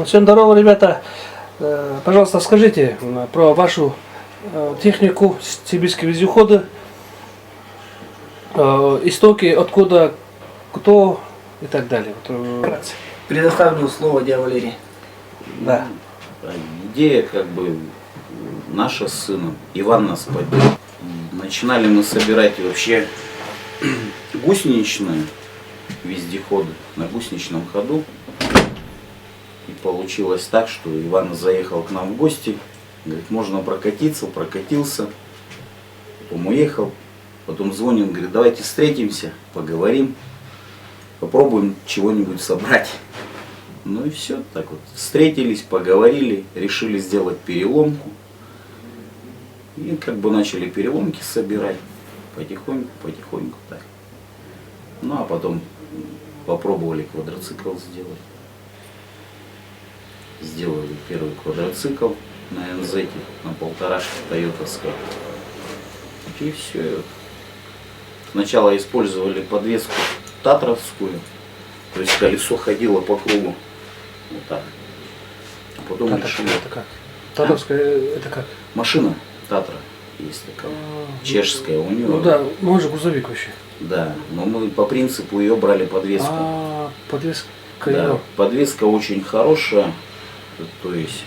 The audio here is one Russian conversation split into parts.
Всем здорово, ребята. Пожалуйста, скажите про вашу технику сибирские вездеходы. Истоки, откуда, кто и так далее. Предоставлю слово Дя Валерий. Да. Идея как бы наша с сыном. Иван нас поднял. Начинали мы собирать вообще гусеничные вездеходы на гусеничном ходу. И получилось так, что Иван заехал к нам в гости. Говорит, можно прокатиться, прокатился. Потом уехал. Потом звоним, говорит, давайте встретимся, поговорим. Попробуем чего-нибудь собрать. Ну и все, так вот. Встретились, поговорили, решили сделать переломку. И как бы начали переломки собирать. Потихоньку, потихоньку так. Ну а потом попробовали квадроцикл сделать. Сделали первый квадроцикл на НЗ, на полторашке тойотовской. И все. Сначала использовали подвеску татровскую, то есть колесо ходило по кругу. Вот так. А потом решили... Это как? Татровская, это как? Машина Татра есть такая, чешская у нее. Ну да, он же грузовик вообще. Да, но мы по принципу ее брали подвеску. Подвеска. Да, подвеска очень хорошая, то есть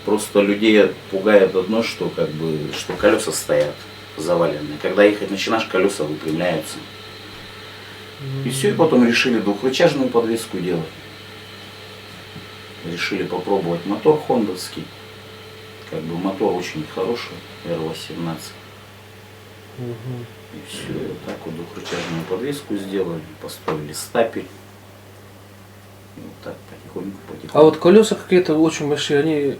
просто людей пугает одно, что как бы, что колеса стоят заваленные. Когда ехать начинаешь, колеса выпрямляются. И все, и потом решили двухрычажную подвеску делать. Решили попробовать мотор хондовский. Как бы мотор очень хороший, R18. И все, и вот так вот двухрычажную подвеску сделали, построили стапель. И вот так потихоньку, потихоньку. А вот колеса какие-то очень большие, они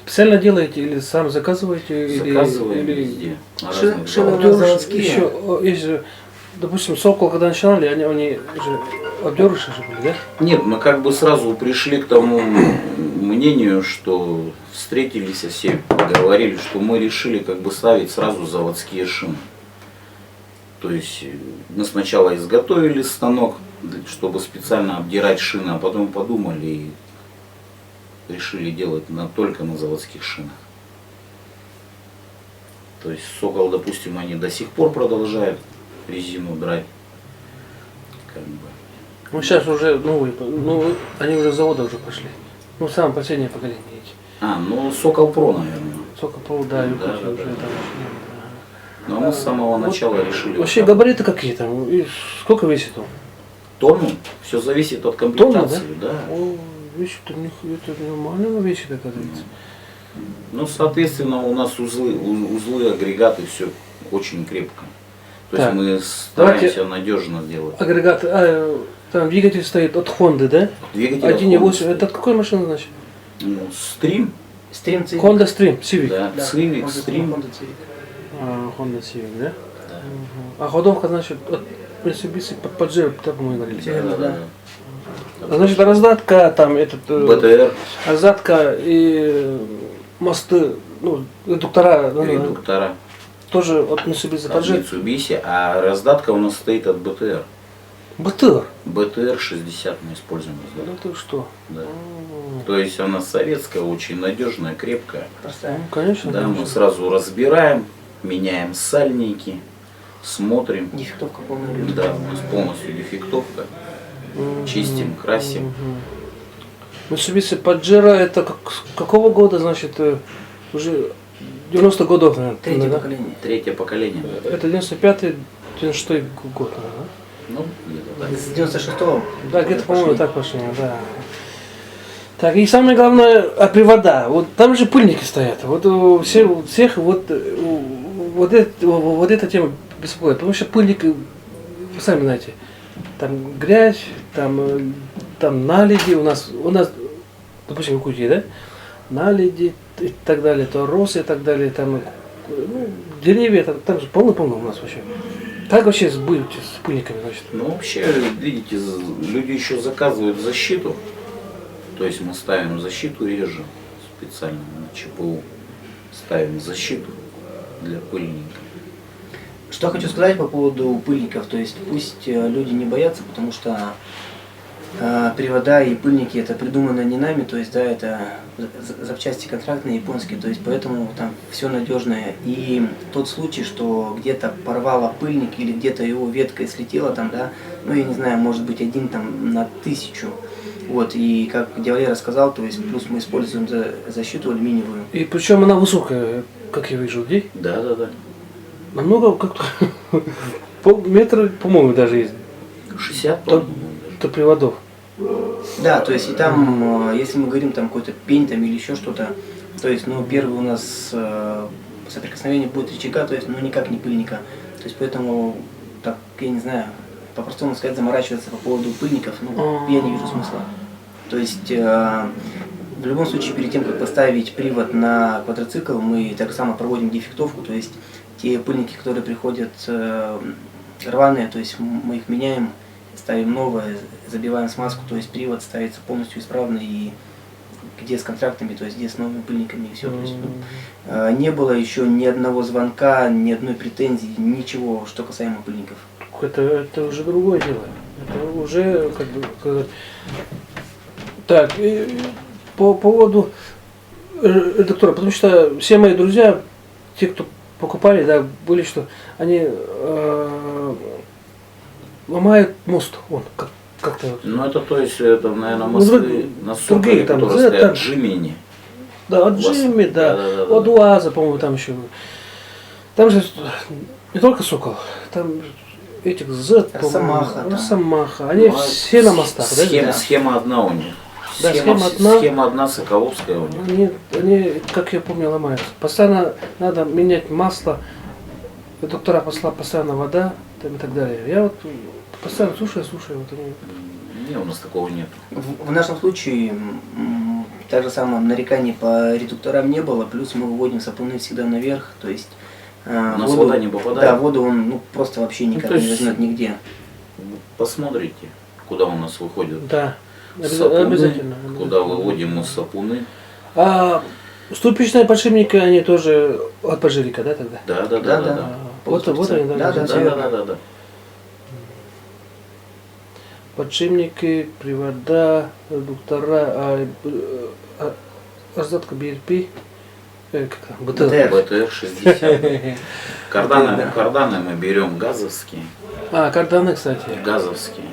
специально делаете или сам заказываете? Заказываем или везде. На Шины разных заводские. Еще, есть же, допустим, Сокол, когда начинали, они же обдерыши же были, да? Нет, мы как бы сразу пришли к тому мнению, что встретились все, поговорили, что мы решили как бы ставить сразу заводские шины. То есть мы сначала изготовили станок, чтобы специально обдирать шины, а потом подумали и решили делать только на заводских шинах. То есть Сокол, допустим, они до сих пор продолжают резину драть. Как бы. Ну сейчас уже новые, ну они уже с завода уже пошли. Ну самое последнее поколение эти. Ну Сокол Про, наверное. Сокол Про, да, Да, Юкоти да, уже да. там. Но мы с самого начала решили. Вообще вот так. габариты какие там? И сколько весит он? Тонну. Все зависит от комплектации, да? О, весит это нормально весит, оказывается. Ну, соответственно, у нас узлы, агрегаты, все очень крепко. То есть Так. мы стараемся надежно делать. Агрегат, там двигатель стоит от Хонды, да? Двигатель от 1.8. Honda Это от какой машины, значит? Стрим, Стрим Civic. Honda Stream, Civic. да, Civic, Стрим. Honda Civic. Honda Civic, да? Да. А ходовка, значит, от Mitsubishi Pajero, так мы говорили. Да. Значит, раздатка, там, БТР, раздатка и мосты, ну, редуктора, редуктора, тоже от Mitsubishi от Pajero. Mitsubishi, а раздатка у нас стоит от БТР. БТР. БТР 60 мы используем раздатку. Это что? Да. То есть она советская, очень надежная, крепкая. Простая. Ну, конечно. Да, мы конечно. сразу разбираем, меняем сальники, смотрим. Дефектовка полная. Да, у нас полностью дефектовка. Чистим, красим. Mitsubishi Pajero это какого года, значит, уже 90 годов, наверное. Третье да? поколение. Третье поколение. Это 95-й, 96 год, наверное. Ну, где-то так. С 96-го. Да, где-то, по-моему, так пошли, да. Так, и самое главное, привода. Вот там же пыльники стоят. Вот у всех вот эта тема беспокоит. Потому что пыльник, вы сами знаете, там грязь, там наледи, у нас, допустим, в Якутии, да? Наледи и так далее, то росы и так далее, там деревья, там же полно у нас вообще. Как вообще быть с пыльниками, значит? Ну, вообще, видите, люди еще заказывают защиту. То есть мы ставим защиту реже, специально на ЧПУ. Ставим защиту для пыльника. Что хочу сказать по поводу пыльников. То есть пусть люди не боятся, потому что привода и пыльники это придумано не нами, то есть, да, это запчасти контрактные японские, то есть, поэтому там все надежное. И тот случай, что где-то порвало пыльник или где-то его ветка слетела там, да, ну, я не знаю, может быть, один там на 1000. Вот, и как Валера рассказал, то есть, плюс мы используем защиту алюминиевую. И причем она высокая, как я вижу, где? Да, да, да. Намного как-то полметра, по-моему, даже есть. 60 До, тонн. до приводов. Да, то есть и там, если мы говорим там какой-то пень там или еще что-то, то есть, ну, первый у нас соприкосновение будет рычага, то есть, ну, никак не пыльника. То есть, поэтому, так, я не знаю, по-простому сказать, заморачиваться по поводу пыльников, ну, я не вижу смысла. То есть, в любом случае, перед тем, как поставить привод на квадроцикл, мы так само проводим дефектовку, то есть, те пыльники, которые приходят рваные, то есть, мы их меняем, ставим новое, забиваем смазку, то есть привод ставится полностью исправный, и где с контрактами, то есть где с новыми пыльниками и все. То есть, не было еще ни одного звонка, ни одной претензии, ничего, что касаемо пыльников. Это уже другое дело. Это уже как бы сказать. Так, и по поводу редактора, потому что все мои друзья, те, кто покупали, да, были, что они ломают мост, он как-то. Ну это то есть это, наверное, мосты на другие сопках, там, которые там, стоят Джимини. Да, от Джимми, да, от УАЗа, по-моему, там еще. Там же не только Сокол, там этих Z, Росомаха, да. Росомаха. Они Ну, все на мостах, да? Схема одна у них. Да, схема одна. Соколовская у них. Они, как я помню, ломаются. Постоянно надо менять масло, доктора постоянно вода там, и так далее. Я вот постоянно слушаю, вот они. Не, у нас такого нет. В нашем случае так же самое нареканий по редукторам не было, плюс мы выводим сапуны всегда наверх, то есть У нас вода не попадает. Да, воду он просто вообще никак то есть не возьмет нигде. Посмотрите, куда у нас выходят Да, сапуны, обязательно. куда выводим мы сапуны. А ступичные подшипники, они тоже от поджилика, да, тогда? Да. Вот они, Да. Да. Подшипники, привода, редуктора, раздатка BRP, БТР. БТР 60. Карданы мы берем газовские. Карданы, кстати. Газовские.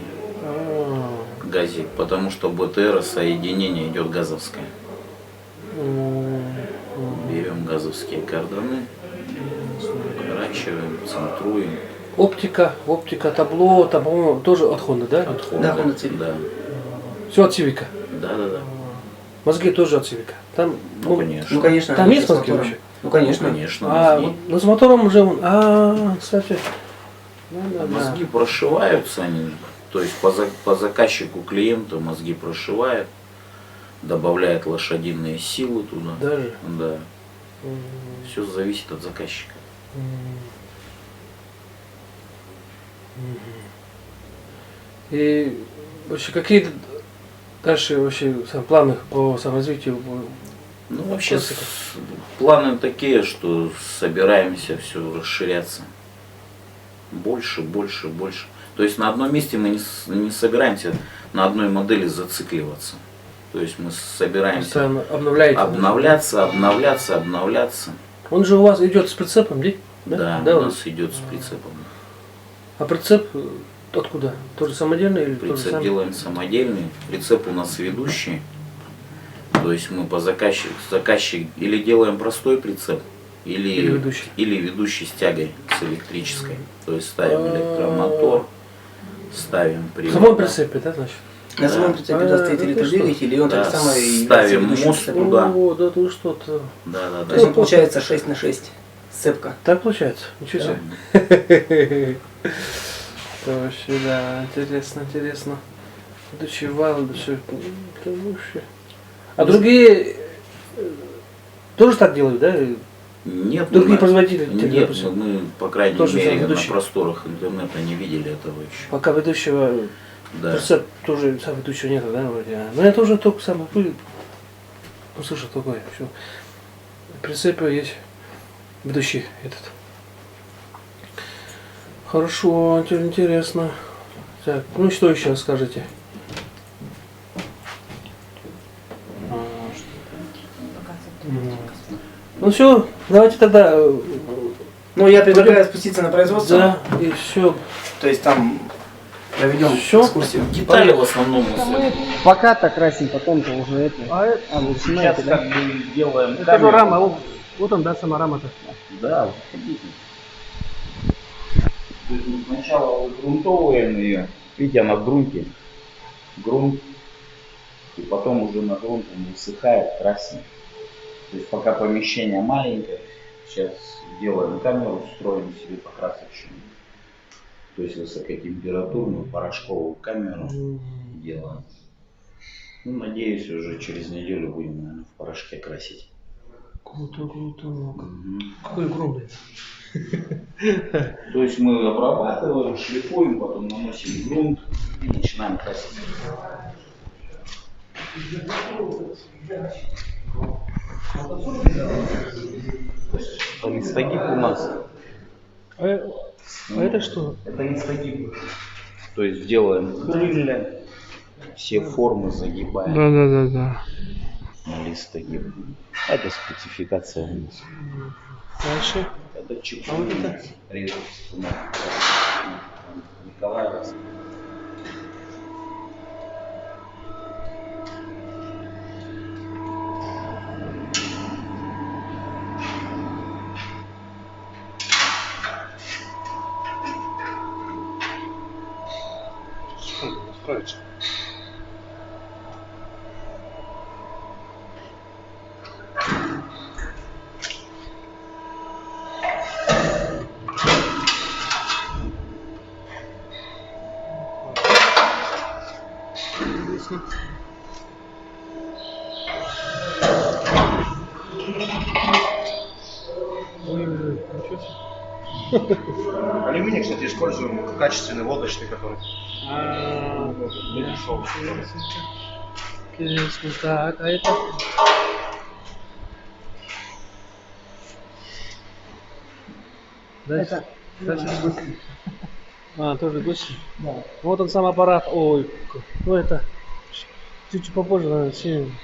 Газик, потому что БТР соединение идет газовское. Берем газовские карданы, поворачиваем, центруем. Оптика, табло, там, по-моему, тоже от Honda, да? От Honda. Да, Honda Civic. Да. Все от Civic. Да. Мозги тоже от Civic. Там, Ну, конечно. Ну, конечно. Там есть с мозги мотором. вообще? Ну, конечно. Мозги. Ну, с мотором уже он. Кстати. Да. Мозги прошиваются они, то есть по заказчику клиенту мозги прошивают, добавляет лошадиные силы туда. Даже? Да. Все зависит от заказчика. И вообще какие дальше вообще планы по саморазвитию? Ну вообще планы такие, что собираемся все расширяться. Больше. То есть на одном месте мы не собираемся на одной модели зацикливаться. То есть мы собираемся обновляться. Он же у вас идет с прицепом, да? Да, у нас идет с прицепом. А прицеп откуда? Тоже самодельный или тоже прицеп делаем самодельный. Прицеп у нас ведущий. То есть мы по заказчик или делаем простой прицеп, или ведущий с тягой, с электрической. То есть ставим электромотор, ставим привод. В самом прицепе, да, значит? На самом прицепе стоит электродвигатель, и он так само и ставим мост туда. О, да ты что-то. Да. То есть он получается 6×6 сцепка. Так получается? Ничего себе. Вообще, да, интересно. Ведущий вал, все. А другие тоже так делают, да? Нет, другие производители. Нет, мы, по крайней мере, на ведущий. просторах интернета не видели этого еще. Пока ведущего, да. тоже сам ведущего нет, да, вроде. Но я тоже только сам услышал такое. Все. В прицепе есть ведущий этот. Хорошо, интересно. Так, ну что еще скажете? все, давайте тогда. Ну, я предлагаю спуститься на производство. Да, и все. То есть там проведем Всё? экскурсию. Детали в основном мы Пока-то красим, потом-то уже это. вот сейчас как бы делаем Это же рама, вот он, да, сама рама-то. Да, вот видите. То есть мы сначала грунтовываем ее, видите, она в грунте, грунт, и потом уже на грунт он высыхает, красим. То есть пока помещение маленькое, сейчас делаем камеру, строим себе покрасочную. То есть высокотемпературную порошковую камеру делаем. Ну, надеюсь, уже через неделю будем, наверное, в порошке красить. Круто, круто. Мгм. Какой огромный. То есть мы обрабатываем, шлифуем, потом наносим грунт и начинаем красить. Это листогиб у нас. А это что? Это листогиб. То есть делаем крылья, все формы загибаем Да. на листогиб. Это спецификация у нас. Дальше. Это чип. А вот это? Николаевск. Строится. Алюминий, кстати, используем качественный водочный, который соус. Интересно. Так, а это? Дальше. Дальше гости. А, тоже гости? Да. Вот он сам аппарат. Ой, ну это чуть-чуть попозже, наверное, снимем.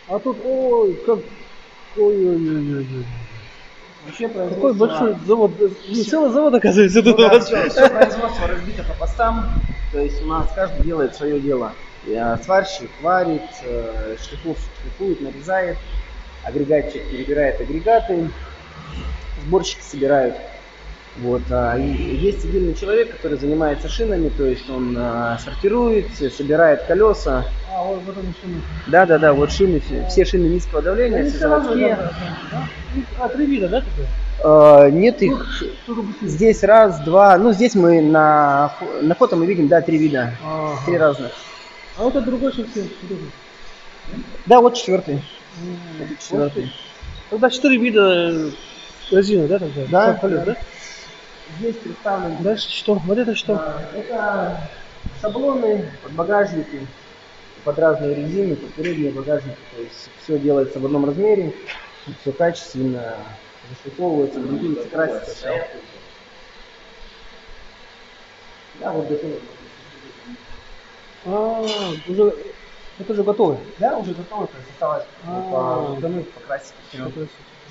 А тут, ой, как, ой. Вообще Какой большой завод, не целый завод оказывается тут. да, все производство разбито по постам, то есть у нас каждый делает свое дело. Сварщик варит, шлифовщик шлифует, нарезает, агрегатчик перебирает агрегаты, сборщики собирают. Вот. И есть отдельный человек, который занимается шинами, то есть он сортирует, собирает колеса. А, вот он шины. Да, вот шины, все шины низкого давления, Они все все разные, заводские. да? А, 3 вида, да, такое? Нет их. Здесь раз, два. Ну, здесь мы на фото мы видим, да, 3 вида. Ага. 3 разных. А вот это другой совсем. Да, вот 4-й. Это 4-й. Тогда 4 вида резины, да, тогда? Да, Колес, да. да? Здесь представлены. Дальше что? Вот это что? Это шаблоны под багажники, под разные резины, под передние багажники. То есть все делается в одном размере, все качественно, зашлифовывается, грунтуется, красится. Всё. Да, вот готово. Уже, это же готово. Да, уже готово, то есть осталось покрасить.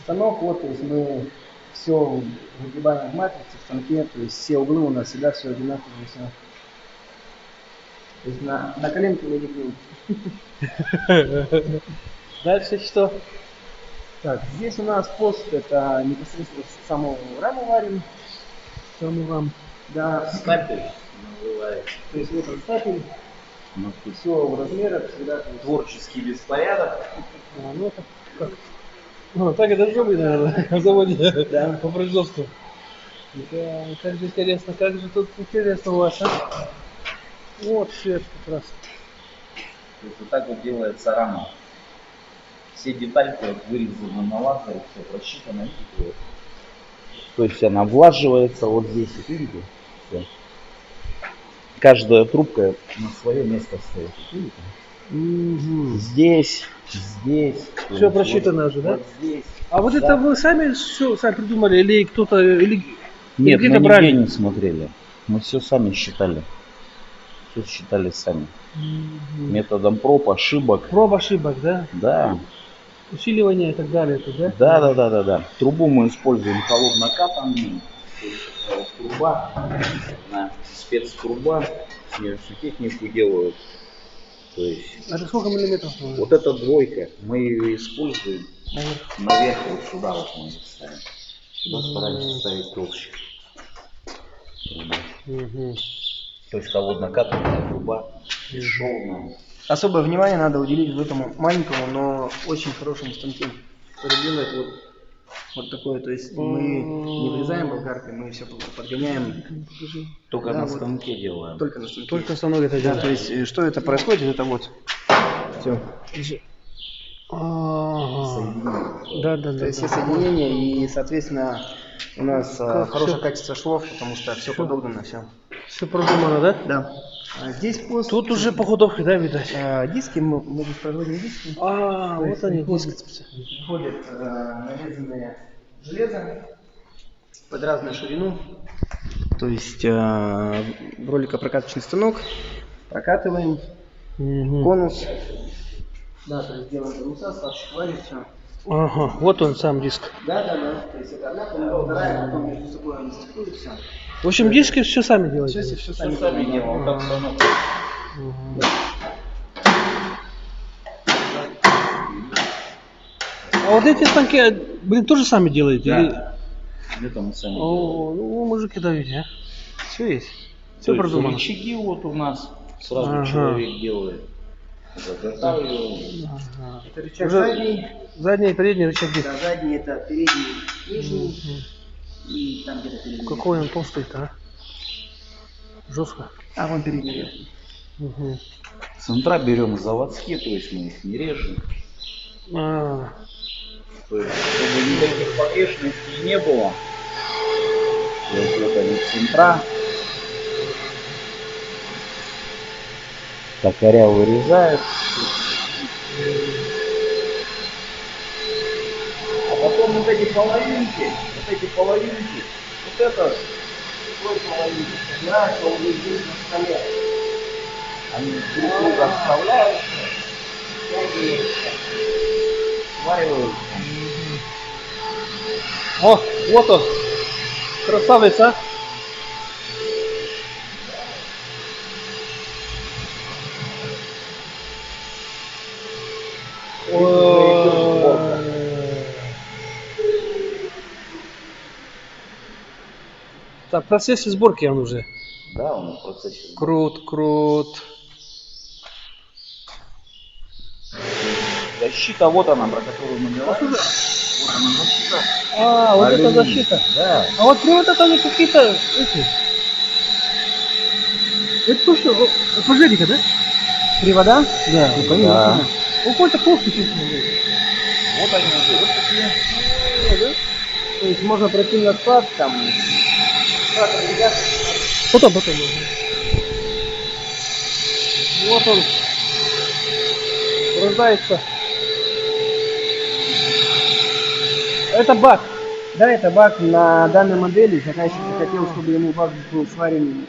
Станок, вот, то есть мы все выгибаем в матрице, в станке, то есть все углы у нас всегда все одинаковые, все. То есть на коленке мы не гнем. Дальше что? Так, здесь у нас пост, это непосредственно саму раму варим. Саму вам. Да. Стапель называется. То есть вот он стапель, Ну, тут все в размерах, всегда. То есть, творческий беспорядок. Ну это как? Ну, так это же вы, наверное, в заводе Да. по производству. Да, как же интересно, как же тут интересно у вас, а? Вот цвет как раз. То есть вот так вот делается рама. Все детальки вот вырезаны на лазере, все просчитано, видите, вот. То есть она влаживается вот здесь, вот видите? Всё. Каждая трубка на свое место стоит, видите? Здесь. Все просчитано же, да? Вот здесь. А вот это вы сами все сами придумали или кто-то, или Нет, где-то мы брали? нигде не смотрели. Мы все сами считали. Все считали сами. Методом проб, ошибок. Проб ошибок, да? Да. усиливание и так далее, это, да? Да. Трубу мы используем холоднокатанную. Труба, она спецтруба, с нее всю технику делают. То есть Это сколько миллиметров? вот эта двойка, мы ее используем наверх, вот сюда вот мы ее ставим. Сюда стараемся ставить толще. Угу. То есть холоднокатанная труба, бесшовная. Особое внимание надо уделить вот этому маленькому, но очень хорошему станку, который делает вот такое. То есть мы не вырезаем болгаркой, мы все подгоняем. Только Да, на вот. станке делаем. Только на станке. Только станок это Да, делает. то есть что это происходит, это вот. Все. Да. То есть все соединения и, соответственно, у нас хорошее качество швов, потому что все подогнано, все. Все продумано, да? Да. А здесь пост. Тут уже по ходовке, да, видать? Диски, мы здесь производим диски. А, То вот есть они, приходят- диски. Приходит нарезанное железо под разную ширину. То есть роликопрокаточный станок. Прокатываем конус. Да, то есть делаем конуса, старший варит, все. Ага, вот он сам диск. Да. То есть это одна комната, вторая, потом между собой они стыкуют, все. В общем, диски все сами делаете. Все Сами делаем, как станок. А вот эти станки, блин, тоже сами делаете? Или... Да. Это мы сами делаем. О, ну, мужики давите, а? Все есть. Все То есть продумано. рычаги вот у нас сразу Ага. человек делает. Заготавливаем. Ага. Это рычаг Уже- задний. Задние и передние рычаги. Да, задний это передний, нижний. И там где-то передний. Какой он толстый-то, а? Жестко. А вон передний верхний. Угу. Центра берем заводские, то есть мы их не режем. А, То есть, чтобы никаких погрешностей не было. Вот они центра. Токаря вырезают. А потом вот эти половинки, вот это слой половинки, собираются уже здесь на столе. Они друг друга вставляются, стягиваются, свариваются. О, вот он. Красавец, а? Так, в процессе сборки он уже. Да, он в процессе. Крут. Защита, вот она, про которую мы говорим. Вот она защита. А, вот это Алюминий. защита. Да. А вот привод там какие-то эти. Это то, что пожарика, да? Привода? Да. Ну, конечно. Да. Какой-то толстый честно. Вот они уже. Вот такие. То есть можно пройти на склад, там, склад ребят. Потом. Вот он. Рождается. Это бак. Да, это бак на данной модели. Заказчик захотел, чтобы ему бак был сварен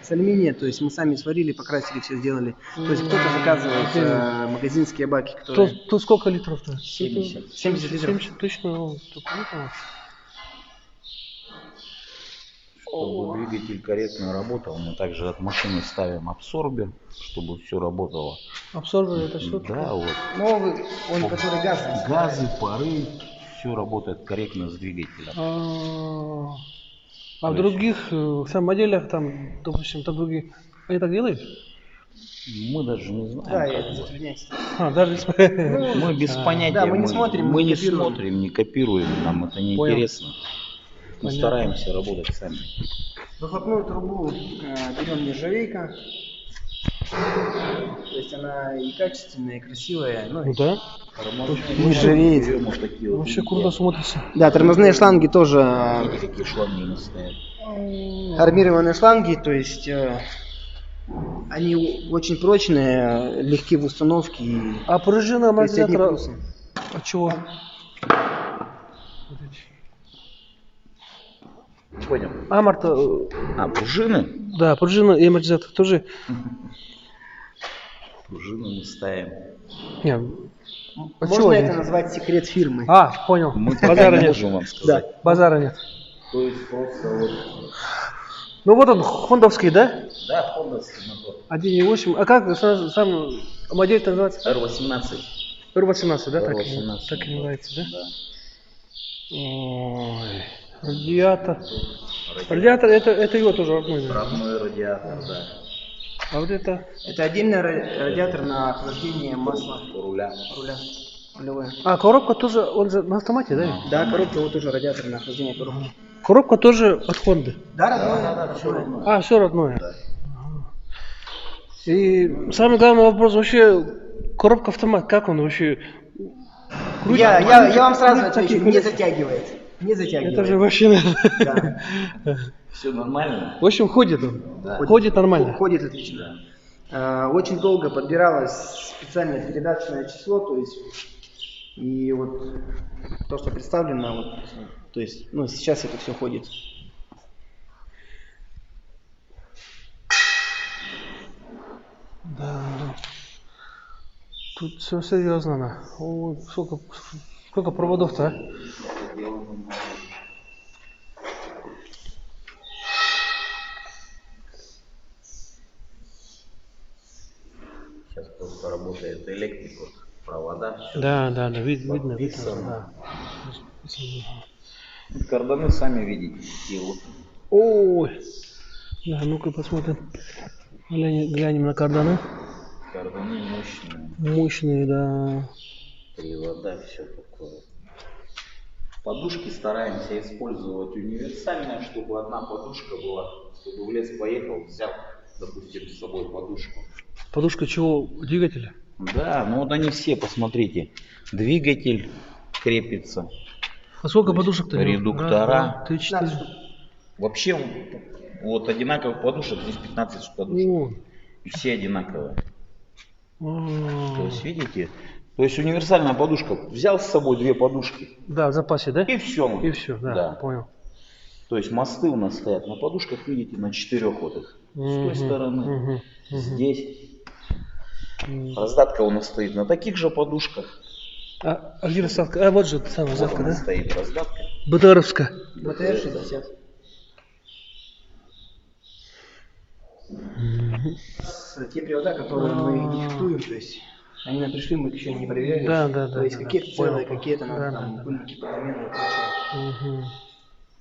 с алюминия. То есть мы сами сварили, покрасили, все сделали. То есть кто-то заказывает магазинские баки, которые... Тут сколько литров-то? 70. 70 литров. 70 точно. Тут литров. Чтобы двигатель корректно работал, мы также от машины ставим абсорбер, чтобы все работало. Абсорбер это что? Да, вот. Новый, он который газовый. Газы, пары, все работает корректно с двигателем. А в других моделях, там, допустим, там другие, они так делают? Мы даже не знаем. Да, как я это бы. затрудняюсь. Даже Мы без понятия. да, мы не смотрим, мы не не копируем. смотрим, не копируем, нам это не Понял. интересно. Мы Понятно. стараемся работать сами. Выхлопную трубу берем нержавейка. То есть она и качественная, и красивая. Ну, Ну да. нержавеет. Берем вот такие вот Вообще круто смотрится. Да, тормозные шланги тоже Видите, какие шланги у нас стоят. армированные шланги, то есть они очень прочные, легки в установке. И, А пружина то есть одни амортизатора плюсы. от чего? Понял. Аморта, А, пружины? да, пружина и амортизатор тоже. Пружины мы ставим. Не, Можно это назвать секрет фирмы. Понял. Мы пока Базара не нет. можем вам сказать. Базара нет. То есть просто вот... Ну вот он, хондовский, да? Да, хондовский мотор. 1.8. А как сам модель называется? R18. R18, да? R18. Так и называется, да? Да. Ой, радиатор. Радиатор это его тоже родной, наверное. Родной радиатор, да. А вот это... Это отдельный радиатор на охлаждение масла Руля. руля. Рулевое. А, коробка тоже, он же на автомате, да? Да, коробка вот тоже радиатор на охлаждение коробки. Коробка тоже от Хонды. Да, родное? Все родное. А, все родное. Да. И самый главный вопрос вообще, коробка автомат, как он вообще? Я вам сразу отвечу, таких не колес. затягивает. Не затягивает. Это же вообще... Да. Все нормально? В общем, ходит он. Да. Ходит нормально. Ходит отлично. Очень долго подбиралось специальное передаточное число, то есть и вот то, что представлено, вот, то есть, ну, сейчас это все ходит. Да. Тут все серьезно. Да. О, сколько проводов-то, а? Сейчас просто работает электрик, вот, провода. всё. Да, видно. Подписано. Да. Карданы сами видите. И вот Ой. Да, ну-ка посмотрим. Глянем на карданы. карданы мощные, Мощные, да. привода, все такое. Подушки стараемся использовать универсальные, чтобы одна подушка была, чтобы в лес поехал, взял, допустим, с собой подушку. Подушка чего? Двигателя? Да, ну вот они все, посмотрите. Двигатель крепится. А сколько подушек-то? редуктора. Раз, два, 3, 4. Вообще вот одинаковых подушек, здесь 15 подушек. О. И все одинаковые. А. То есть, видите? То есть универсальная подушка. Взял с собой 2 подушки. Да, в запасе, да? И все. И все, да, понял. То есть мосты у нас стоят на подушках, видите, на 4 вот их. С той стороны, здесь. Раздатка у нас стоит на таких же подушках. А где раздатка? А вот же самая Вот раздатка, она да? стоит раздатка. БТРовская. БТР-60. Те привода, которые мы дефектуем, то есть они нам пришли, мы их еще не проверяли. Да. То есть какие-то целые, Понял. какие-то надо Да, там да. пыльники по замену и прочее.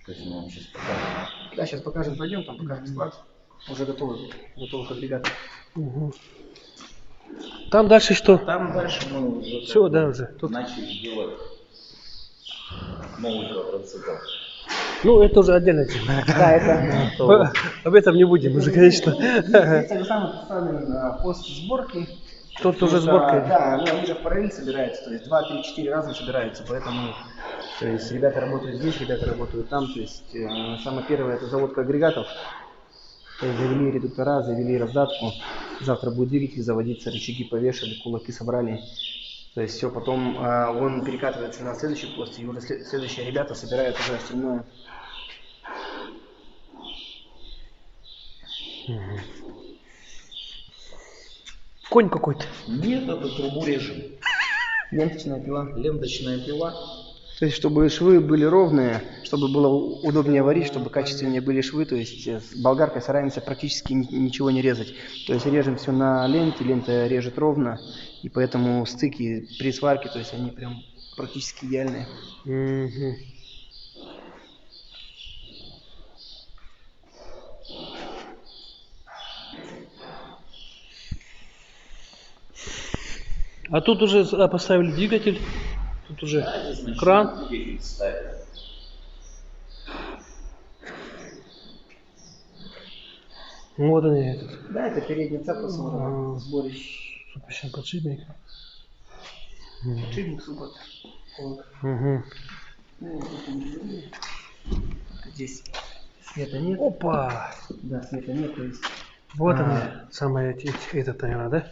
То есть мы вам сейчас покажем. Да, сейчас покажем, пойдем, там покажем склад. Уже готовых агрегатов. Там дальше что? Там дальше мы уже, Всё, как да, бы уже. Тут. начали делать новый квадроцикл. Ну, это уже отдельная тема. Да, это... Об этом не будем уже, конечно. Здесь так же самое представлен пост сборки. Тут уже сборка. Да, ну они же в параллель собираются, то есть 2, 3, 4 раза собираются, поэтому то есть ребята работают здесь, ребята работают там, то есть самое первое это заводка агрегатов. То есть завели редуктора, завели раздатку, завтра будет двигатель заводиться, рычаги повешали, кулаки собрали. То есть все, потом он перекатывается на следующий пост, и уже следующие ребята собирают уже остальное. Конь какой-то. Нет, это трубу режем. Ленточная пила. Ленточная пила. То есть, чтобы швы были ровные, чтобы было удобнее варить, чтобы качественнее были швы, то есть с болгаркой стараемся практически ничего не резать. То есть режем все на ленте, лента режет ровно, и поэтому стыки при сварке, то есть они прям практически идеальные. А тут уже поставили двигатель, тут уже кран. Двигатель ставим. Вот они. Этот. Да, это передний цап сборище. Супер подшипник. Подшипник, суппорт. Вот. Здесь света нет. Опа! Да, света нет, то есть... Вот они, самое этот, наверное, да?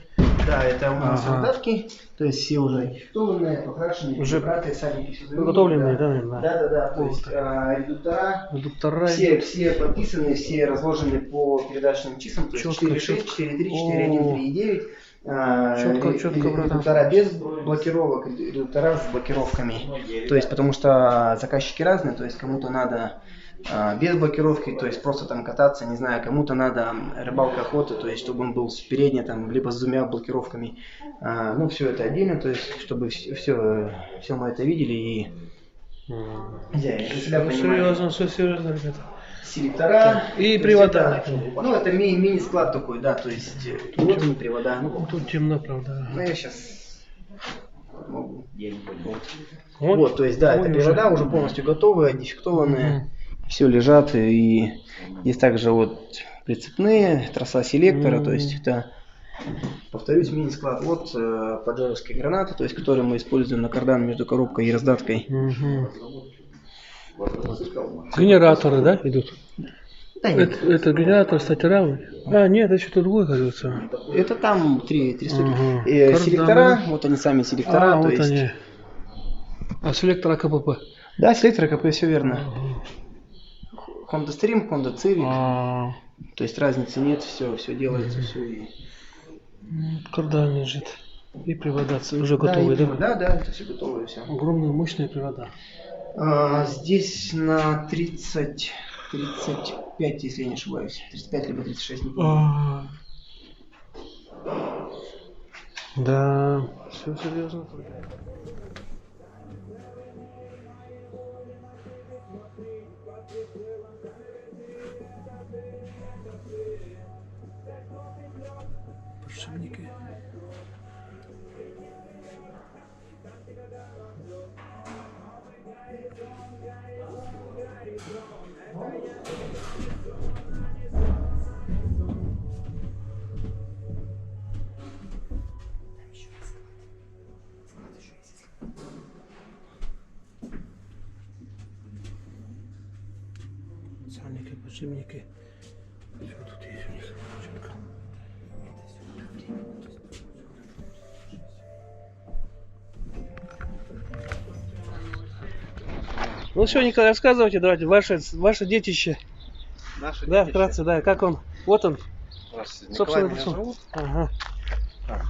Да, это у нас раздатки, то есть все уже дефектованные, покрашенные, Уже прибраты, садники, все заменены. подготовленные, да, наверное? Да, то есть редуктора, Редуктора. все подписаны, все разложены по передаточным числам, то есть Чётко, 4.6, 4.3, 4.1, 3.9, Чётко, братан. редуктора без блокировок, редуктора с блокировками. То есть, потому что заказчики разные, то есть кому-то надо без блокировки, то есть просто там кататься, не знаю, кому-то надо рыбалка, охота, то есть чтобы он был с передней, там, либо с двумя блокировками. Ну, все это отдельно, то есть чтобы все мы это видели и для себя понимали. Все серьезно, ребята. Селектора. И то привода. есть это, ну, это мини-склад такой, да, то есть вот они привода. Ну, Тут темно, правда. ну, я сейчас могу. Вот, Вот, то есть, да, это привода уже полностью готовые, дефектованные, все лежат, и есть также вот прицепные, троса селектора, то есть это, повторюсь, мини-склад. Вот поджаровские гранаты, то есть, которые мы используем на кардан между коробкой и раздаткой. Генераторы, да, идут? Да, нет. Это генератор, статера? А, нет, это что-то другое, кажется. Это там три штуки. Ага. Селектора, Карданы. вот они сами селектора, то вот есть. они. А селектора КПП? Да, селектор КП, все верно. Honda Stream, Honda Civic. То есть разницы нет, все делается, все. И... Кардан лежит. И привода уже готовые, да? Да, это все готовое, все. Огромные мощные привода. Здесь на 35, если я не ошибаюсь. 35 либо 36, не помню. Да, все серьезно. Подшипники. Сальники, подшипники. Все тут есть у них четко. Ну все, Николай, рассказывайте, давайте, ваше детище. Наши Да, детище. вкратце, да, как он? Вот он, Здравствуйте, собственно, Николай меня персона. зовут. Ага. Так,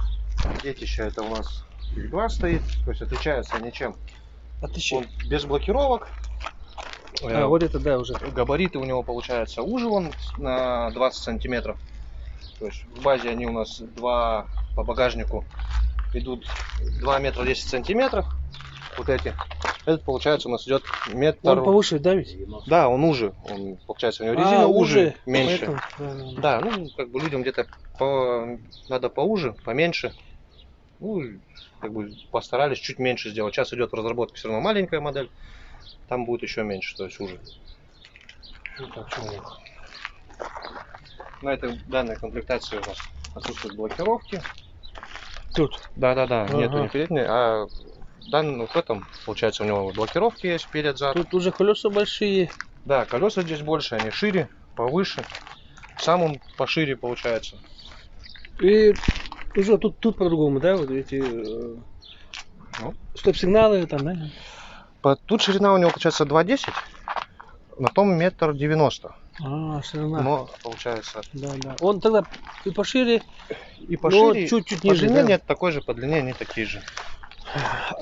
детище это у нас X2 стоит, то есть отличается ничем. Он без блокировок. Вот это, да, уже. Габариты у него получается уже он на 20 сантиметров. То есть в базе они у нас два по багажнику идут 2 метра 10 сантиметров. Вот эти. Этот получается у нас идет метр. Он повыше, да, ведь? Да, он уже. Он, получается, у него резина уже меньше. Поэтому, Да, ну как бы людям где-то надо поуже, поменьше. Ну, как бы постарались чуть меньше сделать. Сейчас идет в разработке все равно маленькая модель. Там будет еще меньше, то есть уже. На этой данной комплектации у нас отсутствуют блокировки. Тут. Да, Ага. нету ни передней, а в этом, получается, у него блокировки есть перед-зад. Тут уже колеса большие. Да, колеса здесь больше, они шире, повыше. Сам он пошире получается. И уже тут по-другому, да, вот эти стоп-сигналы там, да? Тут ширина у него получается 2,10, на том 1,90 м. Ширина. Но получается Да. Он тогда и пошире, и пошире, но чуть-чуть по ниже, длине да? нет такой же, по длине они такие же.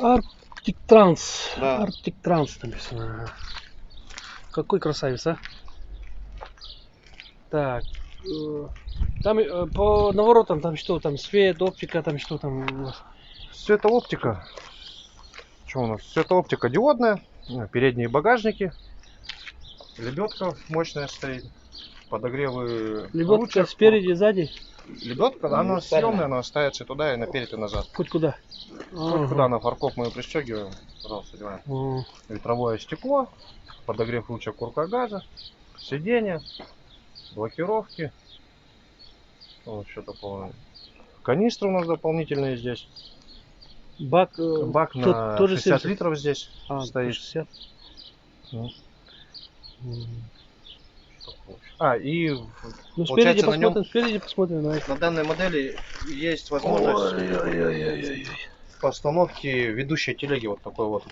Arctic Trans. Да. Arctic Trans написано. Ага. Какой красавец, а? Так. Там по наворотам там что? Там свет, оптика, там что там у вас? Все это оптика. Что у нас? Все это оптика диодная. Передние багажники. Лебедка мощная стоит. Подогревы. Лебедка ручек. спереди, сзади? Лебедка, она съемная, она ставится туда и наперед и назад. Хоть куда? Вот куда на фаркоп мы ее пристегиваем, пожалуйста, одеваем. Ветровое стекло, подогрев ручек курка газа, сиденье, блокировки. Вот что такое. Канистры у нас дополнительные здесь. Бак на тоже 60 70 литров здесь стоит. 60. Ну. И Ну, спереди получается, на посмотрим, нем спереди посмотрим. Давай. на данной модели есть возможность постановки ведущей телеги вот такой вот.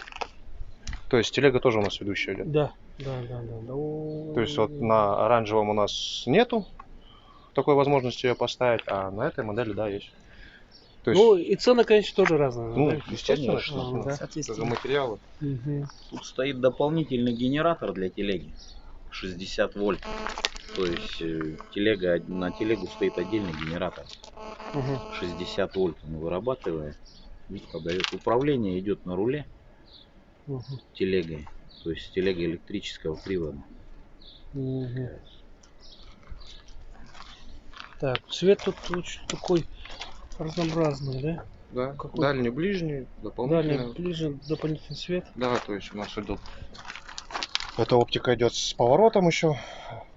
То есть телега тоже у нас ведущая идет. Да. То есть вот на оранжевом у нас нету такой возможности ее поставить, а на этой модели, да, есть. То есть, Ну, и цены, конечно, тоже разные. ну, да? естественно, Конечно, что да. это за материалы. Мгм. Тут стоит дополнительный генератор для телеги. 60 вольт. То есть на телегу стоит отдельный генератор. Мгм. 60 вольт он вырабатывает и подает. Управление идет на руле Мгм. телегой. То есть телега электрического привода. Мгм. Так, цвет тут очень такой разнообразный, да? Да, Какой- дальний, ближний, дополнительно. Далее ближе дополнительный свет. Да, то есть у нас идет. Эта оптика идет с поворотом еще.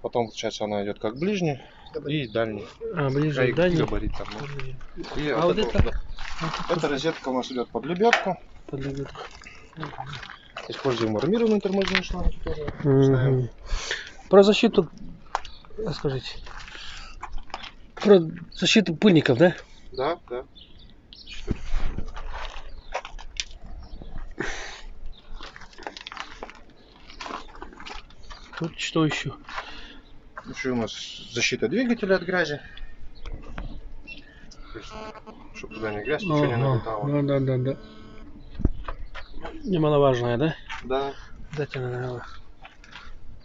Потом, получается, она идет как ближний и дальний. Ближе И к дальней. габарит там, ну. И А вот это? эта розетка у нас идет под лебедку. Под лебедку. Используем армированные тормозные шланги тоже. Ставим. Мгм. Про защиту расскажите. Про защиту пыльников, да? Да, да. Тут что еще? Еще у нас защита двигателя от грязи. Чтобы туда не грязь, ничего не налетало. Да. Немаловажное, да? Да. Дайте надо.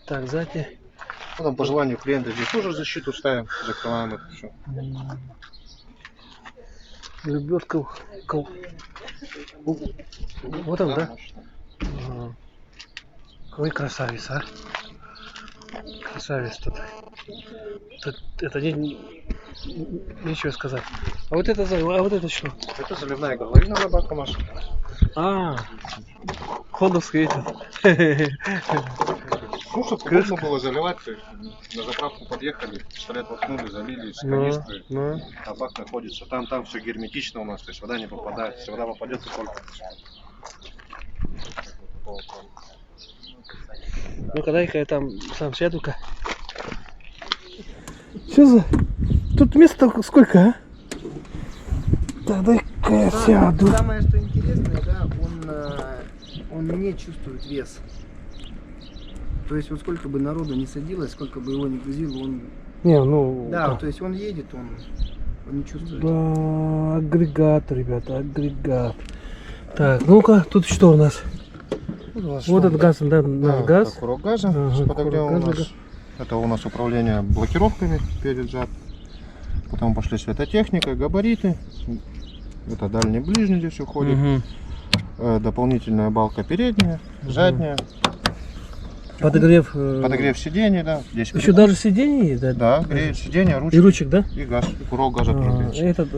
Так, сзади. Потом по желанию клиента здесь тоже защиту ставим, закрываем это все. Лебедка. Вот он, да? Ага. Какой красавец, а? Красавец тут. Это нечего сказать. А вот это что? Это заливная горловина на бак у нас. Хондовский этот. Ну, чтобы можно было заливать, то есть на заправку подъехали, пистолет воткнули, залили из канистры, а бак находится там все герметично у нас, то есть вода не попадает, если вода попадет, то только. Ну-ка, дай-ка я там сам сяду-ка. Что за... Тут места сколько, а? Да, дай-ка я сяду. Самое что интересное, да, он не чувствует вес. То есть вот сколько бы народу не садилось, сколько бы его ни грузило, он... Не, ну... Да, да. то есть он едет, он не чувствует. Да, агрегат, ребята, агрегат. Так, ну-ка, тут что у нас? Вот этот газ, да, наш газ. Это курок газа Ага, с подогревом курок у нас. газа. Это у нас управление блокировками перед-зад. Потом пошли светотехника, габариты. Это дальний, ближний здесь уходит. Мгм. Дополнительная балка передняя, задняя. Подогрев. Подогрев сидений, да. Здесь Еще даже сиденье есть, да? Да, греет сиденье, ручки И ручек, да? и газ. И курок газа тоже греется. Этот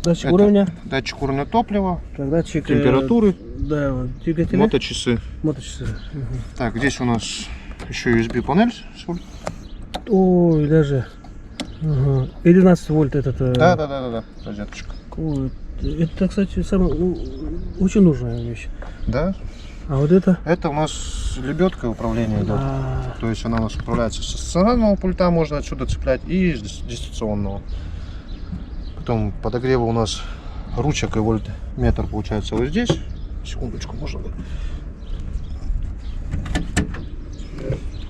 датчик Это уровня, Датчик уровня топлива, так, датчик температуры, да, вот, двигателя, моточасы. моточасы. Так, здесь у нас еще USB панель. Ой, даже. Ага. И 12 вольт этот. Да, розеточка. Ой, это, кстати, самая очень нужная вещь. Да. А вот это? Это у нас лебедка управления идет. А, То есть она у нас управляется со стационарного пульта, можно отсюда цеплять, и с дистанционного. Потом подогрева у нас ручек и вольтметр получается вот здесь. Секундочку, можно.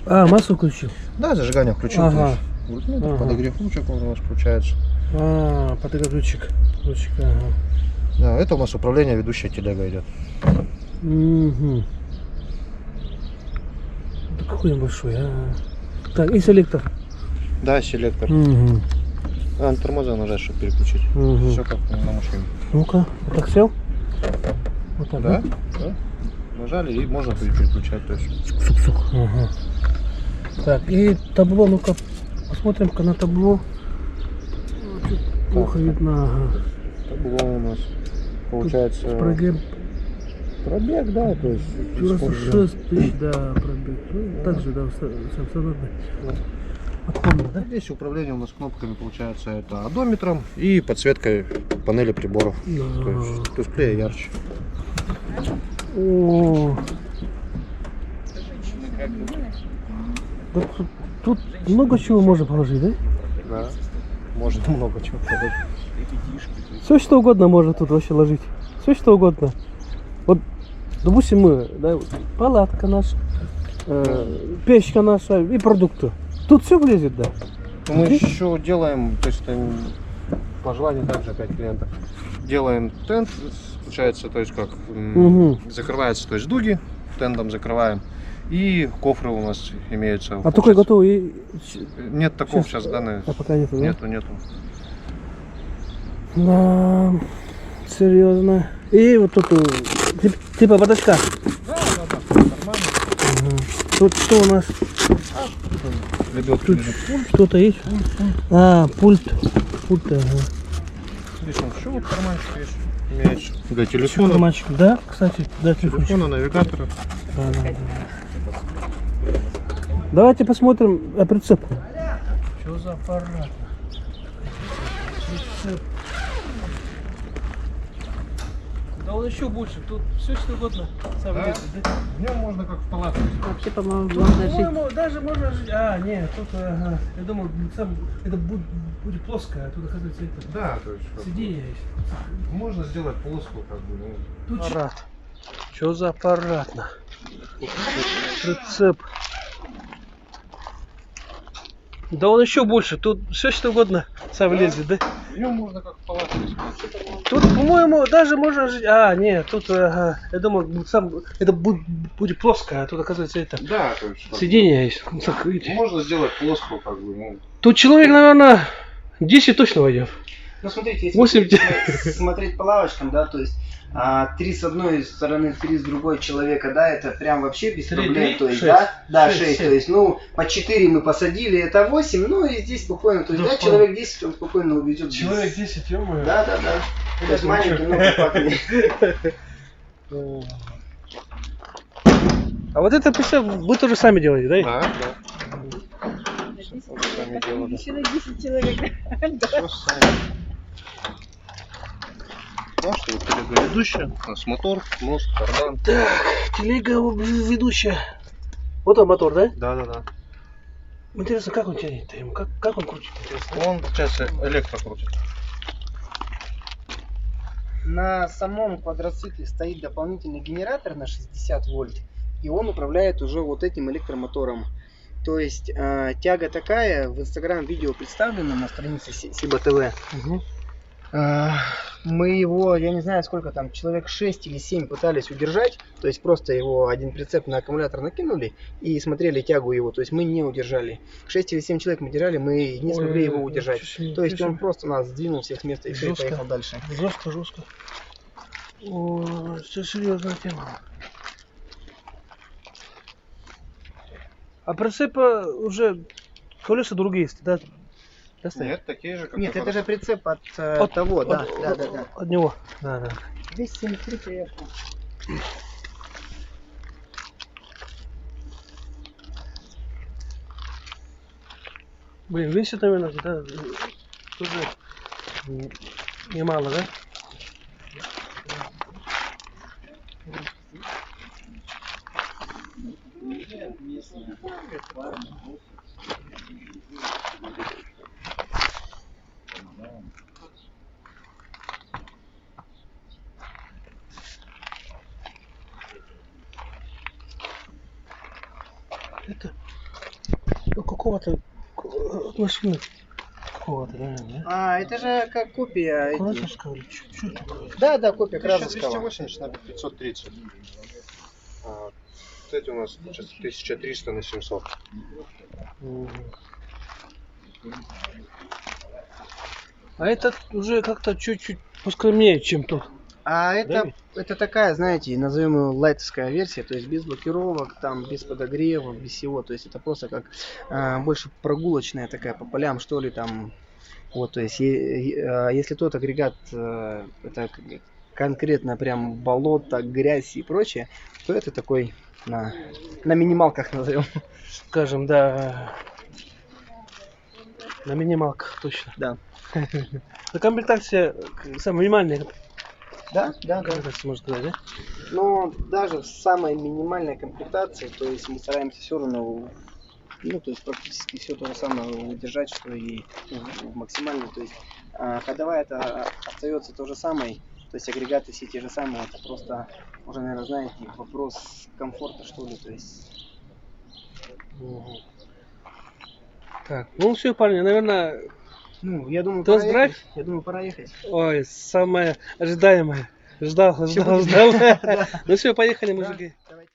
массу включил. Да, зажигание включил. Ага. То есть вольтметр, Ага. подогрев ручек у нас получается. Подогрев ручек. Ага. Да, это у нас управление ведущая телега идет. Угу. Да какой он большой, Так, и селектор. Да, селектор. Угу. На тормоза нажать, чтобы переключить. Угу. Все как на машине. Ну-ка, вот так сел? Вот так, Да? Да. Нажали и можно переключать. То есть. Сук-сук. Ага. Так, и табло, ну-ка, посмотрим-ка на табло. Тут плохо видно. Ага. Табло у нас получается пробег, да, то есть 96 тысяч, да, пробег. Ну, также, да, сам стандартный. Отходный, да? Здесь управление у нас кнопками получается это одометром и подсветкой панели приборов. Да. То есть тусклее, ярче. О. Да, тут много чего можно положить, да? Да. Можно много чего подать. Все что угодно можно тут вообще ложить. Все что угодно. Вот, допустим, мы, да, палатка наша, печка наша и продукты. Тут все влезет, да? Мы еще делаем, то есть по желанию также опять клиентов. делаем тент, получается, то есть как Мгм. закрывается, то есть дуги, тентом закрываем. И кофры у нас имеются. А такой готовый? Нет такого Сейчас, сейчас данные. А пока нету, да? Нету. Да, серьезно. И вот тут типа бардачка. Да, нормально. Тут что у нас? Лебедка Тут лежит. что-то есть? А, пульт. Пульт, ага. Здесь он еще вот карманчик есть. Имеется. Для телефона. Карманчик, да, кстати, да, телефончик. Телефона, навигатора. Да. Давайте посмотрим прицеп. Что за аппарат? Прицеп. Да он еще больше, тут все что угодно. Сам Да? лезет, да? В нем можно как в палатке. Вообще, по-моему, Тут, можно жить. по-моему, даже можно жить. А, нет, тут, ага. Я думал, сам, это будет плоское, а тут, оказывается, это Да, то есть как бы сиденье есть. можно сделать плоскую, как бы, ну. Тут аппарат. Что за аппаратно? Прицеп. Да он еще больше, тут все что угодно сам Да. лезет, да? В нем можно как в палатке. Тут, по-моему, даже можно жить. А, нет, тут, ага, я думал, сам, это будет плоское, а тут, оказывается, это Да, то есть. Как бы сиденье есть. Ну, так, видите. можно сделать плоскую, как бы, ну. Тут человек, наверное, 10 точно войдет. Ну смотрите, если 8 смотреть по лавочкам, да, то есть 3 с одной стороны, 3 с другой человека, да, это прям вообще без 3, проблем, то есть, 6, да, 6, 6, 7. то есть, ну, по 4 мы посадили, это 8, ну и здесь спокойно, то есть, да, человек 10, он спокойно увезет. без- Человек 10, ё-моё. Да. Это Это маленький, но компактный. А вот это прицеп вы тоже сами делаете, да? Да. Сами делали. Еще на 10 человек. Все сами. Да, что вот телега ведущая, у нас мотор, мост, кардан. Телега ведущая. Вот он мотор, да? Да. Интересно, как он тянет-то ему? Как он крутит? Интересно. Он сейчас электрокрутит. На самом квадроцикле стоит дополнительный генератор на 60 вольт, и он управляет уже вот этим электромотором. То есть тяга такая, в Инстаграм видео представлено на странице Сиба ТВ. Угу. Мы его, я не знаю сколько там, человек 6 или 7 пытались удержать, то есть просто его один прицеп на аккумулятор накинули и смотрели тягу его, то есть мы не удержали. 6 или 7 человек мы держали, мы не смогли его удержать. То есть он просто нас сдвинул всех с места и все, и Жестко. поехал дальше. Жестко. О, это серьезная тема. А прицепа уже колеса другие, да? Да, стоят? Нет, такие же, как Нет, и это же прицеп от того, да. От него. Да. 273 приехал. Блин, весит, наверное, да, тоже немало, да? Это какого-то машины какого-то, да? Это же как копия. эти- Куратовского или что это такое? Да, копия Кразовского. 1280 на 530. Вот эти у нас сейчас 1300 на 700. А этот уже как-то чуть-чуть поскромнее, чем тот. Это такая, знаете, назовем его лайтовская версия, то есть без блокировок, там без подогрева, без всего, то есть это просто как больше прогулочная такая по полям, что ли, там. Вот, то есть если тот агрегат это конкретно прям болото, грязь и прочее, то это такой на минималках назовем. Скажем, да. На минималках, точно. Да. На комплектация самая минимальная Да. комплектация, можно сказать, да? Но даже в самой минимальной комплектации, то есть мы стараемся все равно, ну, то есть практически все то же самое удержать, что и в максимальной, то есть ходовая это остается то же самое, то есть агрегаты все те же самые, это просто уже, наверное, знаете, вопрос комфорта, что ли, то есть. Так, ну все, парни, наверное, Ну, я думаю, Тест пора драйв? ехать. Я думаю, пора ехать. Ой, самое ожидаемое. Ждал. Ну все, поехали, мужики. Давайте.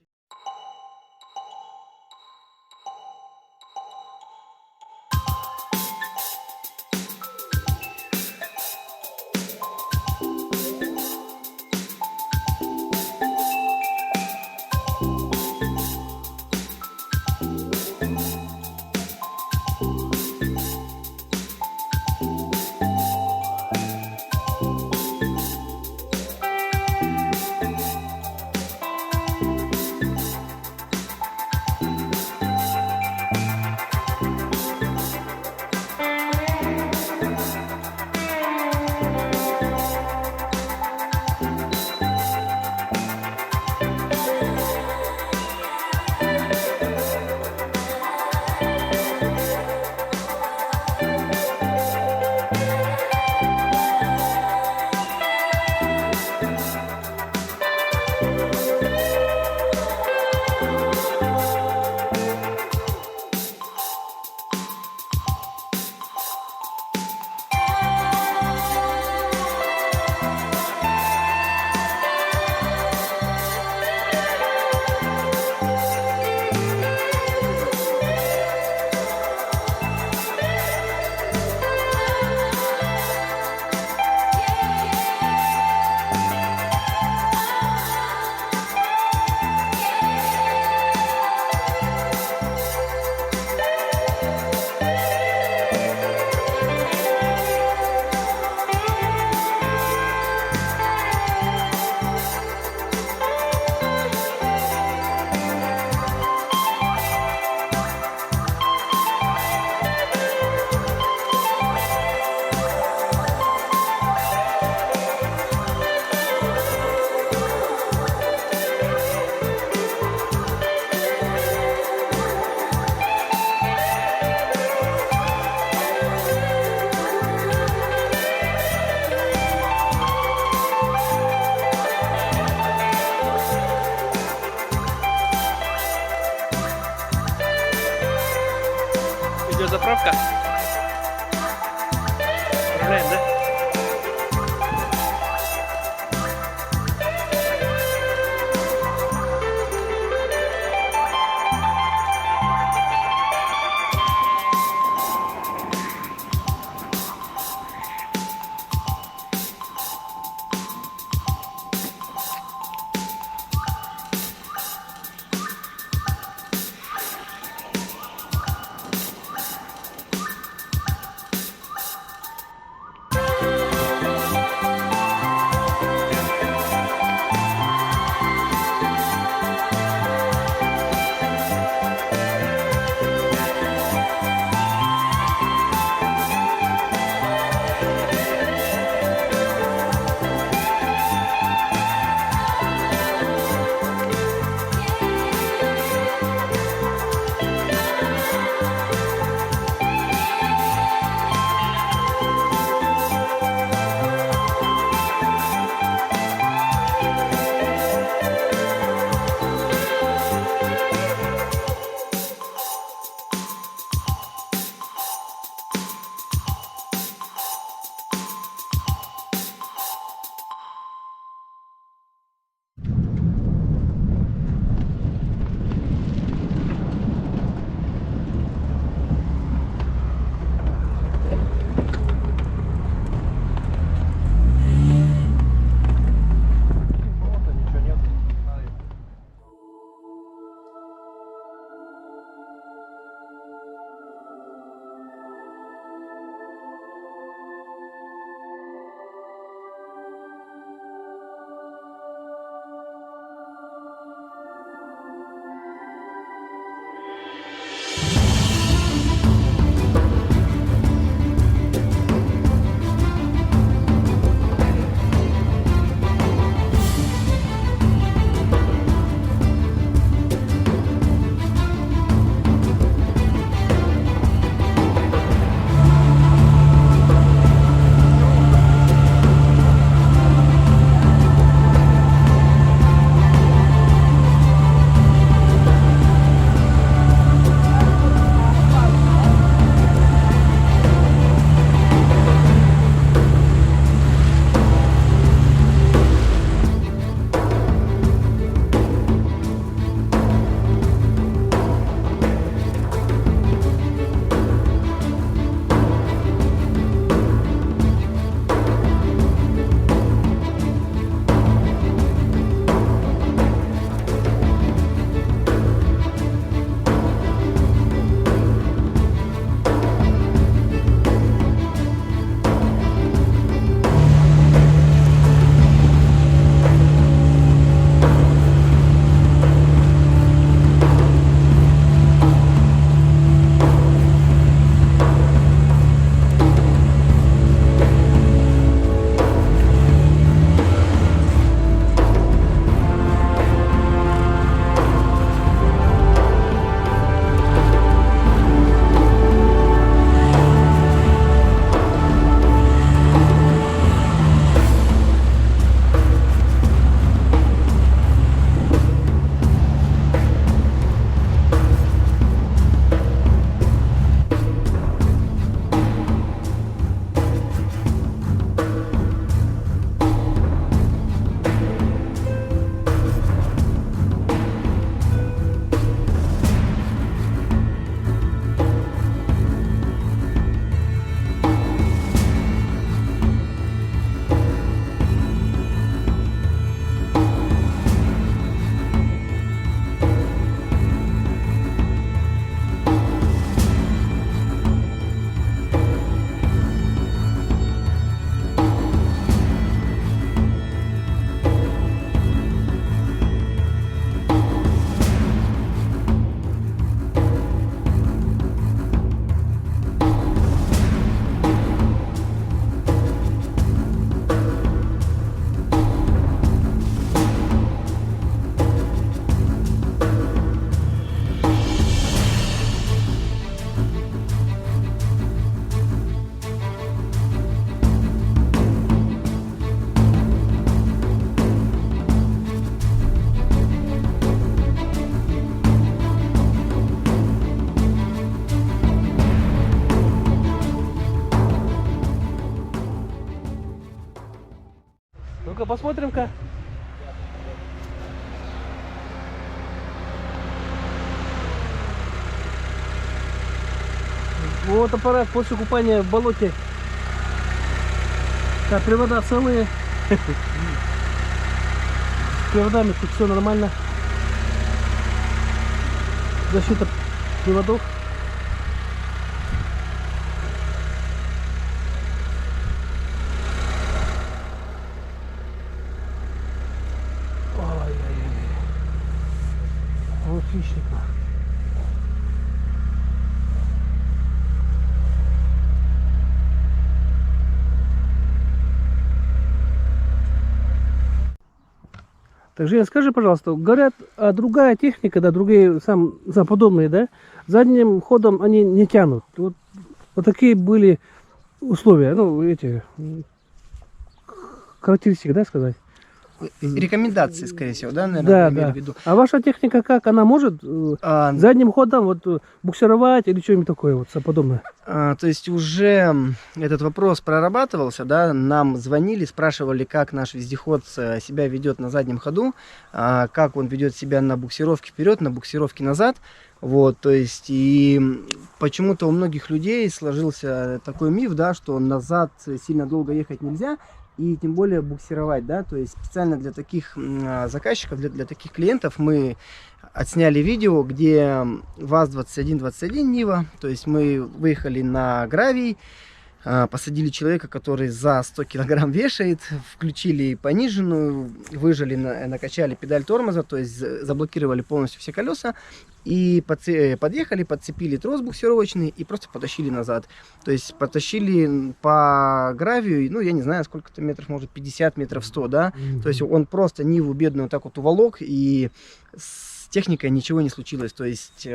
Идет заправка. Отправляем, да? Ну-ка, посмотрим-ка. Вот аппарат после купания в болоте. Так, привода целые. С приводами тут все нормально. Защита приводов. Ой-ой-ой. Вот хищник. Так, Женя, скажи, пожалуйста, говорят, а другая техника, да, другие подобные, да, задним ходом они не тянут. Вот такие были условия, ну, эти характеристики, да, сказать? Рекомендации, скорее всего, да, наверное, Да, вы имели да. в виду? А ваша техника как? Она может А, задним ходом вот буксировать или что-нибудь такое вот подобное? То есть уже этот вопрос прорабатывался, да, нам звонили, спрашивали, как наш вездеход себя ведет на заднем ходу, как он ведет себя на буксировке вперед, на буксировке назад. Вот, то есть, и почему-то у многих людей сложился такой миф, да, что назад сильно долго ехать нельзя, и тем более буксировать, да, то есть специально для таких заказчиков, для таких клиентов мы отсняли видео, где ВАЗ-2121 Нива, то есть мы выехали на гравий, посадили человека, который за 100 килограмм вешает, включили пониженную, выжали, накачали педаль тормоза, то есть заблокировали полностью все колеса, и подъехали, подцепили трос буксировочный и просто потащили назад. То есть потащили по гравию, ну я не знаю, сколько-то метров, может 50 метров 100, да. То есть он просто Ниву бедную вот так вот уволок, и с техникой ничего не случилось. То есть,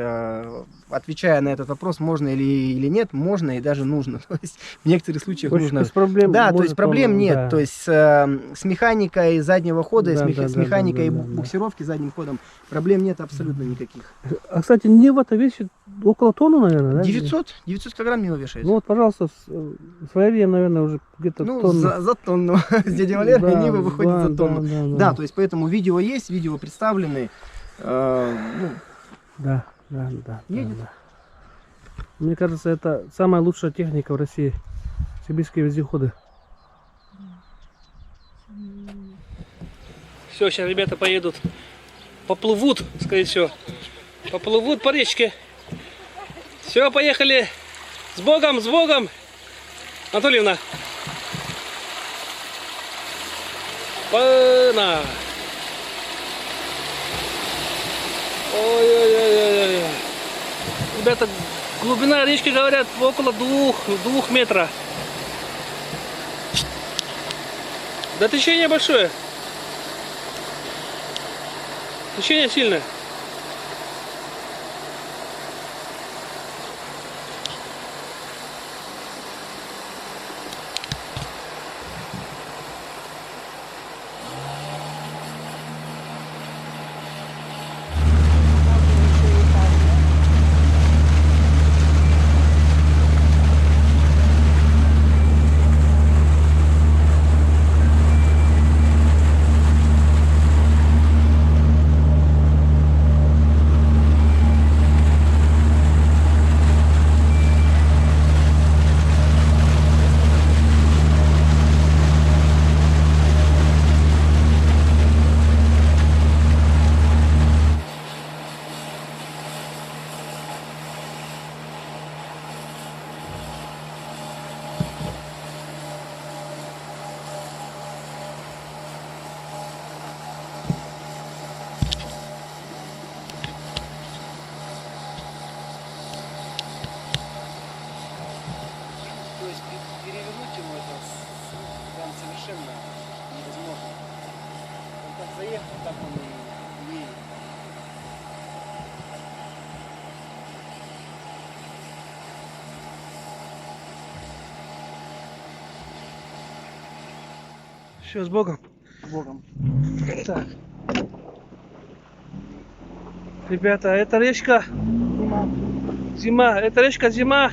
отвечая на этот вопрос, можно или нет, можно и даже нужно. То есть в некоторых случаях нужно. Без проблем. Да, то есть проблем нет. Да. То есть с механикой заднего хода, Да, с механикой да. буксировки задним ходом проблем нет абсолютно никаких. А, кстати, Нива-то весит около тонны, наверное, да? 900 килограмм Нива вешает. Ну вот, пожалуйста, с Валерием, наверное, уже где-то Ну, тонну. за тонну. С дядей Валерой Да, Нива выходит да, за тонну. да. Да, то есть поэтому видео есть, видео представлены. Ну, Да. Едет. Да. Мне кажется, это самая лучшая техника в России. Сибирские вездеходы. Все, сейчас ребята поедут, поплывут, скорее всего. Поплывут по речке. Все, поехали. С Богом, с Богом. Анатольевна. На. Ой-ой-ой-ой-ой. Ребята, глубина речки, говорят, около 2 метров. Да течение большое. Течение сильное. то есть перевернуть его это прям совершенно невозможно. Он так заехал, так он и едет. Все, с Богом. С Богом. Так. Ребята, это речка. Зима. Это речка Зима.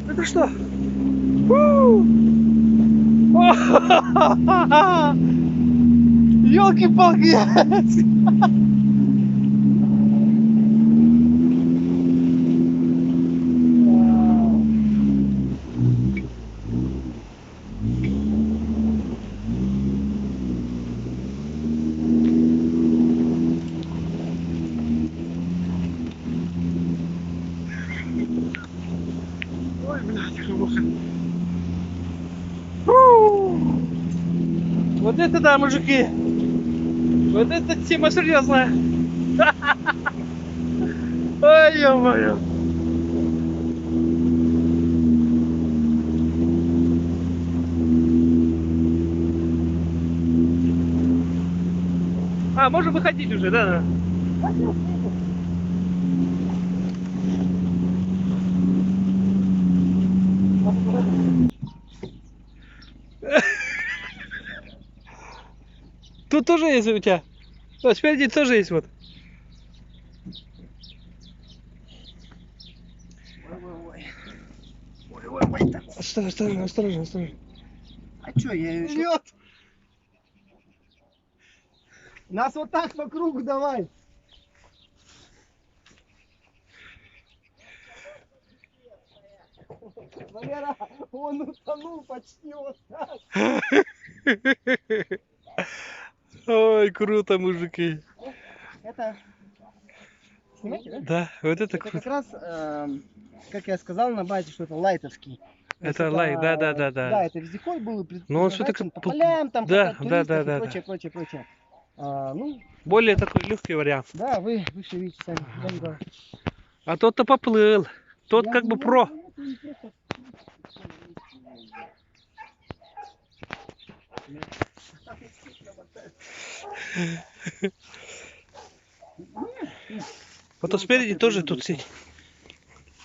Это что? Ёлки-палки! Ой, блядь, круто. Вот это да, мужики! Вот это тема серьезная! Ой, ё-моё! А, можно выходить уже, да? Тут тоже есть у тебя? Вот спереди тоже есть вот. Ой, там. Осторожно, осторожно. А что, я ее еще... Нас вот так по кругу давай. Валера, он утонул почти вот так. Ой, круто, мужики. Это... Снимаете, да? Да, вот это Это круто. как раз, как я сказал на базе, что это лайтовский. То есть Это лайт, да. Да, это вездеход был Ну, он всё-таки предназначен по полям, там, да, по да, туристов да, и прочее. Ну, Более такой легкий вариант. да, вы все видите сами. Да. А тот-то поплыл. Тот Я как бы не про. знаю, это не просто- Вот спереди тоже тут сидеть.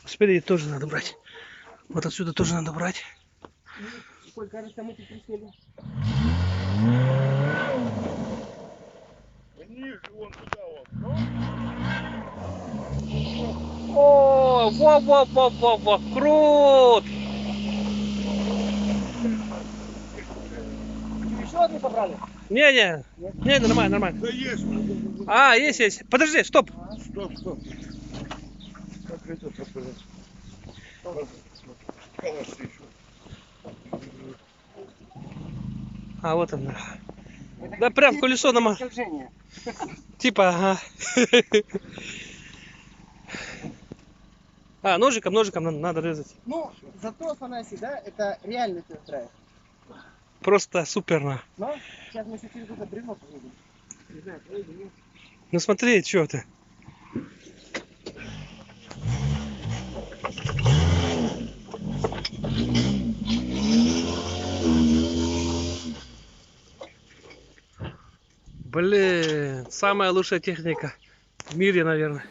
Спереди тоже надо брать. Вот отсюда тоже надо брать. Коль, кажется, мы тут присели. О, во, крут! Еще одну собрали? Не, нормально. Да есть. А, есть. Подожди, стоп. Стоп. Как это попадает? Калаши еще. А, вот он. Да прям в колесо нама. Скольжение. Типа, ага. А, ножиком надо резать. Ну, зато, Афанасий, да, это реальный тест-драйв. Просто суперно. Но сейчас мы еще через это бревно поедем. Не знаю, поедем, нет. Ну смотри, что ты. Блин, самая лучшая техника в мире, наверное.